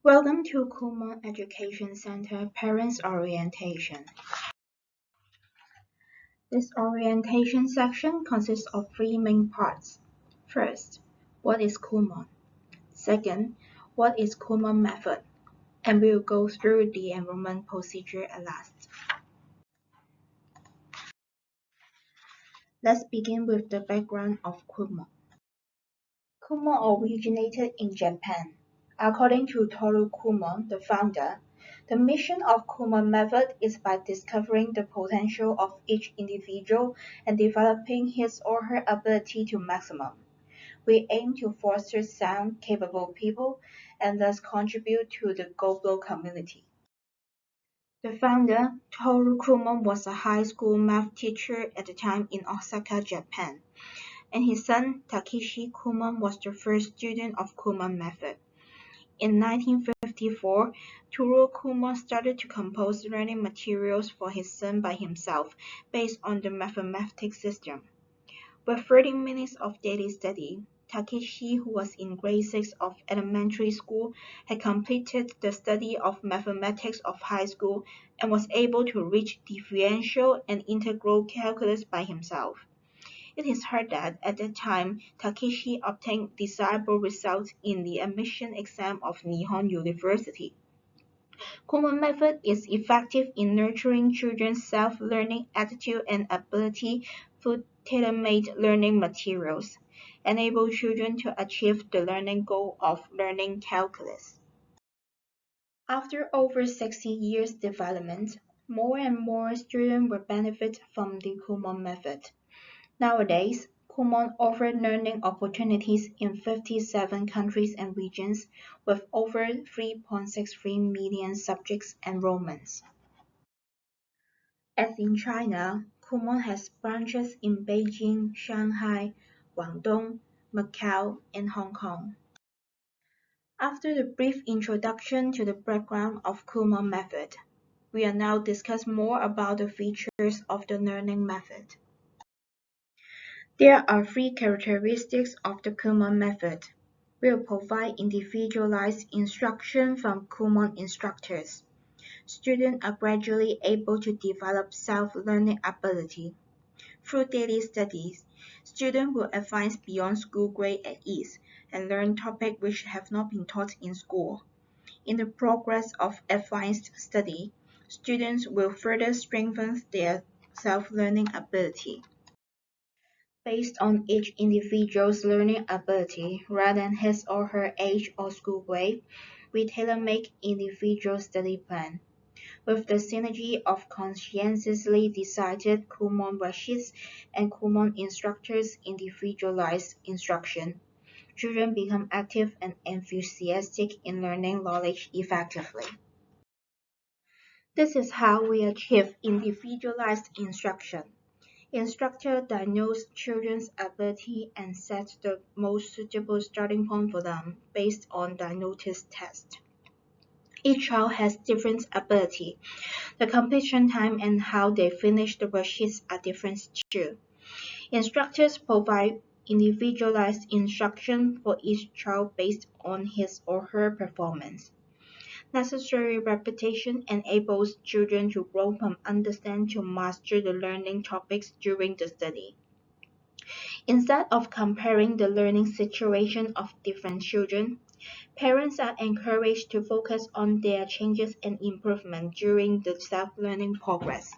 Welcome to Kumon Education Center Parents Orientation. This orientation section consists of three main parts. First, what is Kumon? Second, what is Kumon Method? And we'll go through the enrollment procedure at last. Let's begin with the background of Kumon. Kumon originated in Japan. According to Toru Kumon, the founder, the mission of Kumon Method is by discovering the potential of each individual and developing his or her ability to maximum. We aim to foster sound, capable people and thus contribute to the global community. The founder, Toru Kumon, was a high school math teacher at the time in Osaka, Japan, and his son, Takeshi Kumon, was the first student of Kumon Method. In 1954, Toru Kumon started to compose learning materials for his son by himself based on the mathematics system. With 30 minutes of daily study, Takeshi, who was in grade 6 of elementary school, had completed the study of mathematics of high school and was able to reach differential and integral calculus by himself. It is heard that at that time, Takeshi obtained desirable results in the admission exam of Nihon University. Kumon Method is effective in nurturing children's self-learning attitude and ability through tailor-made learning materials, enable children to achieve the learning goal of learning calculus. After over 60 years development, more and more students will benefit from the Kumon Method. Nowadays, Kumon offers learning opportunities in 57 countries and regions with over 3.63 million subjects enrollments. As in China, Kumon has branches in Beijing, Shanghai, Guangdong, Macau, and Hong Kong. After the brief introduction to the background of Kumon Method, we will now discuss more about the features of the learning method. There are three characteristics of the Kumon Method. We will provide individualized instruction from Kumon instructors. Students are gradually able to develop self-learning ability. Through daily studies, students will advance beyond school grade at ease and learn topics which have not been taught in school. In the progress of advanced study, students will further strengthen their self-learning ability. Based on each individual's learning ability rather than his or her age or school grade, we tailor-make individual study plan. With the synergy of conscientiously decided Kumon Worksheets and Kumon instructors' individualized instruction, children become active and enthusiastic in learning knowledge effectively. This is how we achieve individualized instruction. Instructor diagnose children's ability and set the most suitable starting point for them based on diagnostic test. Each child has different ability. The completion time and how they finish the worksheets are different too. Instructors provide individualized instruction for each child based on his or her performance. Necessary repetition enables children to grow from understand to master the learning topics during the study. Instead of comparing the learning situation of different children, parents are encouraged to focus on their changes and improvement during the self-learning progress.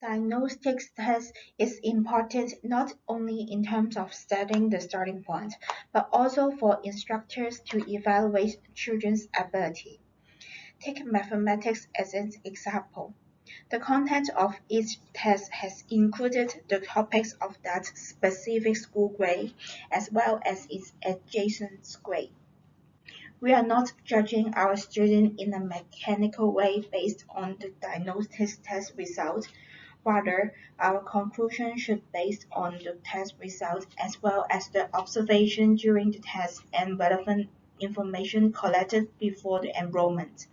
Diagnostic test is important not only in terms of setting the starting point, but also for instructors to evaluate children's ability. Take mathematics as an example. The content of each test has included the topics of that specific school grade as well as its adjacent grade. We are not judging our students in a mechanical way based on the diagnostic test result. Rather, our conclusion should be based on the test result as well as the observation during the test and relevant information collected before the enrollment.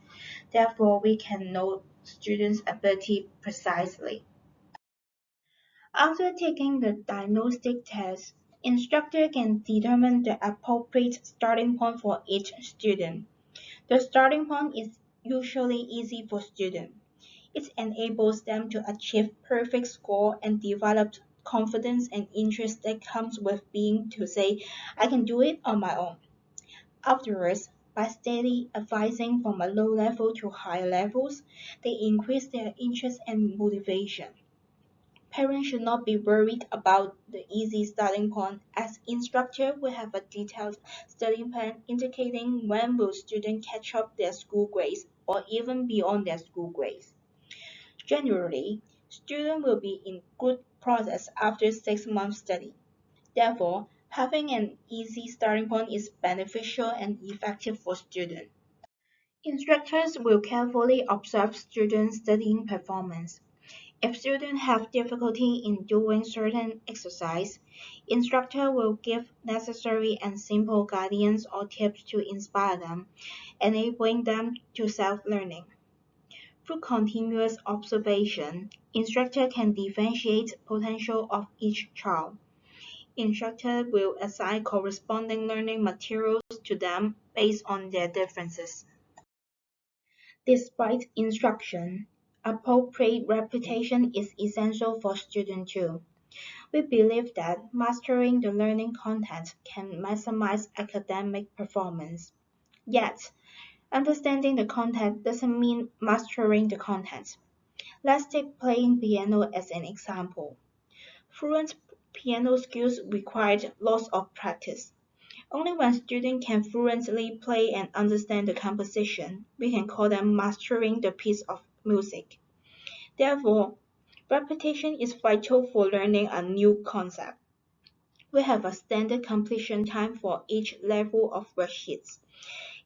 Therefore, we can know students' ability precisely. After taking the diagnostic test, Instructor can determine the appropriate starting point for each student. The starting point is usually easy for students. It enables them to achieve perfect score and develop confidence and interest that comes with being to say, I can do it on my own. Afterwards, by steady advising from a low level to higher levels, they increase their interest and motivation. Parents should not be worried about the easy starting point, as instructor will have a detailed study plan indicating when will students catch up their school grades or even beyond their school grades. Generally, students will be in good progress after 6 months study. Therefore, having an easy starting point is beneficial and effective for students. Instructors will carefully observe students' studying performance. If students have difficulty in doing certain exercise, instructor will give necessary and simple guidance or tips to inspire them, enabling them to self-learning. Through continuous observation, instructor can differentiate potential of each child. Instructor will assign corresponding learning materials to them based on their differences. Despite instruction, appropriate repetition is essential for students too. We believe that mastering the learning content can maximize academic performance. Yet, understanding the content doesn't mean mastering the content. Let's take playing piano as an example. Fluent piano skills require lots of practice. Only when students can fluently play and understand the composition, we can call them mastering the piece of music. Therefore, repetition is vital for learning a new concept. We have a standard completion time for each level of worksheets.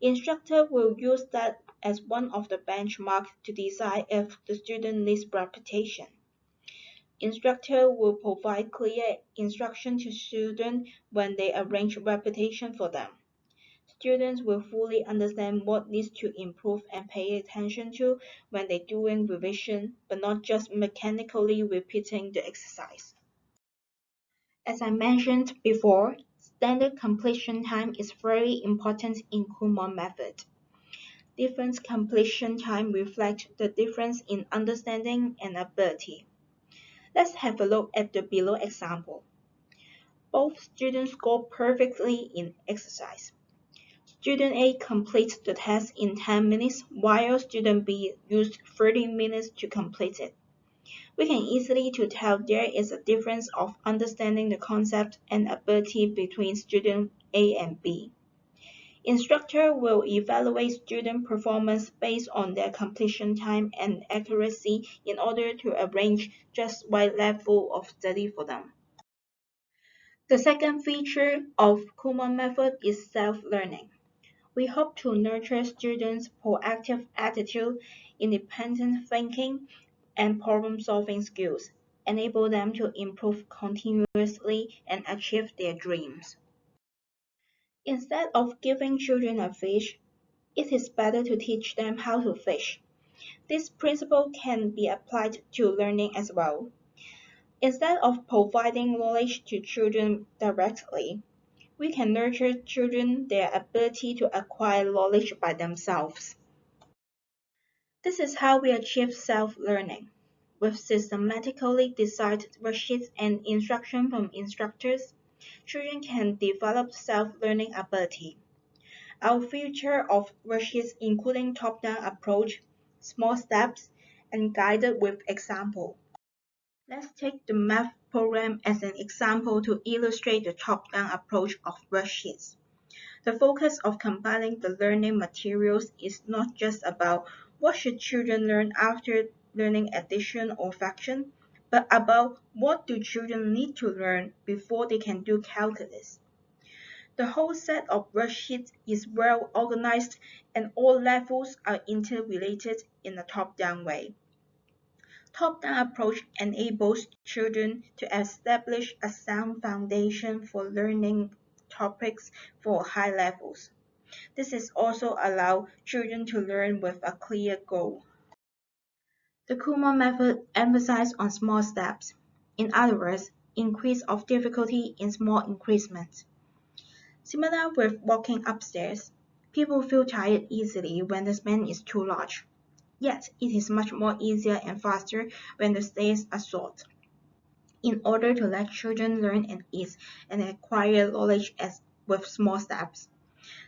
Instructor will use that as one of the benchmarks to decide if the student needs repetition. Instructor will provide clear instruction to students when they arrange repetition for them. Students will fully understand what needs to improve and pay attention to when they're doing revision, but not just mechanically repeating the exercise. As I mentioned before, standard completion time is very important in Kumon Method. Different completion time reflect the difference in understanding and ability. Let's have a look at the below example. Both students score perfectly in exercise. Student A completes the test in 10 minutes, while student B used 30 minutes to complete it. We can easily tell there is a difference of understanding the concept and ability between student A and B. Instructor will evaluate student performance based on their completion time and accuracy in order to arrange just right level of study for them. The second feature of Kumon Method is self-learning. We hope to nurture students' proactive attitude, independent thinking, and problem-solving skills, enable them to improve continuously and achieve their dreams. Instead of giving children a fish, it is better to teach them how to fish. This principle can be applied to learning as well. Instead of providing knowledge to children directly, we can nurture children their ability to acquire knowledge by themselves. This is how we achieve self-learning. With systematically designed worksheets and instruction from instructors, children can develop self-learning ability. Our future of worksheets including top-down approach, small steps, and guided with example. Let's take the math program as an example to illustrate the top-down approach of worksheets. The focus of compiling the learning materials is not just about what should children learn after learning addition or fraction, but about what do children need to learn before they can do calculus. The whole set of worksheets is well organized and all levels are interrelated in a top-down way. Top-down approach enables children to establish a sound foundation for learning topics for high levels. This is also allow children to learn with a clear goal. The Kumon method emphasizes on small steps. In other words, increase of difficulty in small increments. Similar with walking upstairs, people feel tired easily when the span is too large. Yet, it is much more easier and faster when the stairs are short. In order to let children learn at ease and acquire knowledge with small steps,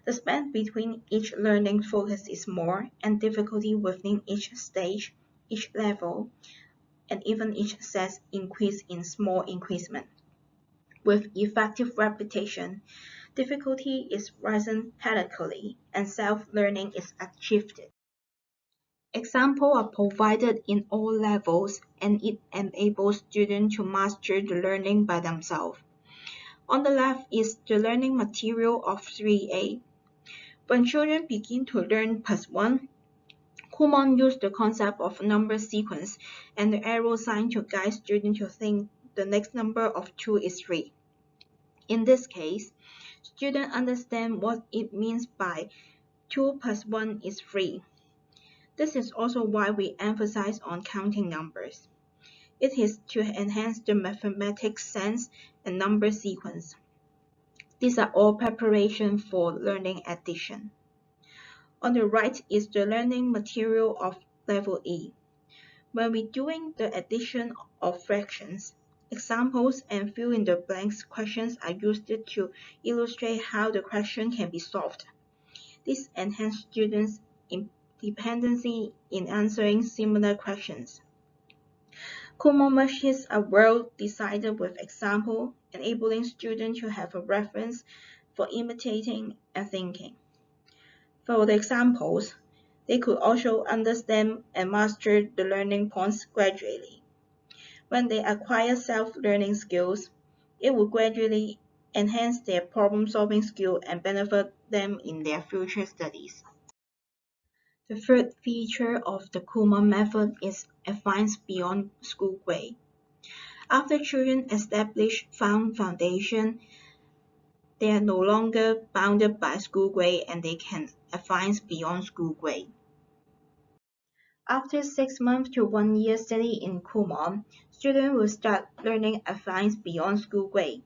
the span between each learning focus is more, and difficulty within each stage, each level, and even each set increase in small increment. With effective repetition, difficulty is risen periodically, and self-learning is achieved. Examples are provided in all levels, and it enables students to master the learning by themselves. On the left is the learning material of 3A. When children begin to learn +1, Kumon used the concept of number sequence and the arrow sign to guide students to think the next number of 2 is 3. In this case, students understand what it means by 2 plus 1 is 3. This is also why we emphasize on counting numbers. It is to enhance the mathematics sense and number sequence. These are all preparation for learning addition. On the right is the learning material of level E. When we're doing the addition of fractions, examples and fill-in-the-blanks questions are used to illustrate how the question can be solved. This enhances students' independency in answering similar questions. Kumon Machines are well designed with examples, enabling students to have a reference for imitating and thinking. For the examples, they could also understand and master the learning points gradually. When they acquire self-learning skills, it will gradually enhance their problem-solving skill and benefit them in their future studies. The third feature of the Kumon method is advance beyond school grade. After children establish foundation, they are no longer bounded by school grade and they can advance beyond school grade. After 6 months to 1 year study in Kumon, students will start learning advance beyond school grade.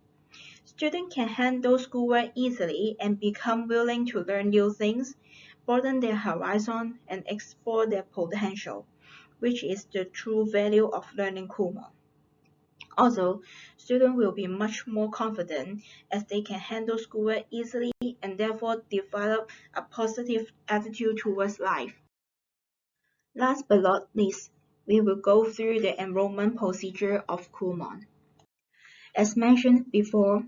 Students can handle schoolwork easily and become willing to learn new things, broaden their horizon, and explore their potential, which is the true value of learning Kumon. Also, students will be much more confident as they can handle schoolwork easily and therefore develop a positive attitude towards life. Last but not least, we will go through the enrollment procedure of Kumon. As mentioned before,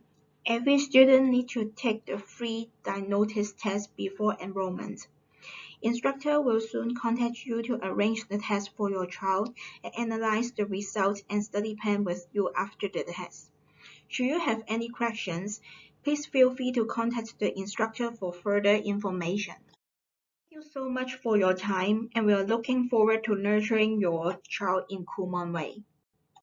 every student needs to take the free diagnosis test before enrollment. Instructor will soon contact you to arrange the test for your child and analyze the results and study plan with you after the test. Should you have any questions, please feel free to contact the instructor for further information. Thank you so much for your time, and we are looking forward to nurturing your child in Kumon way.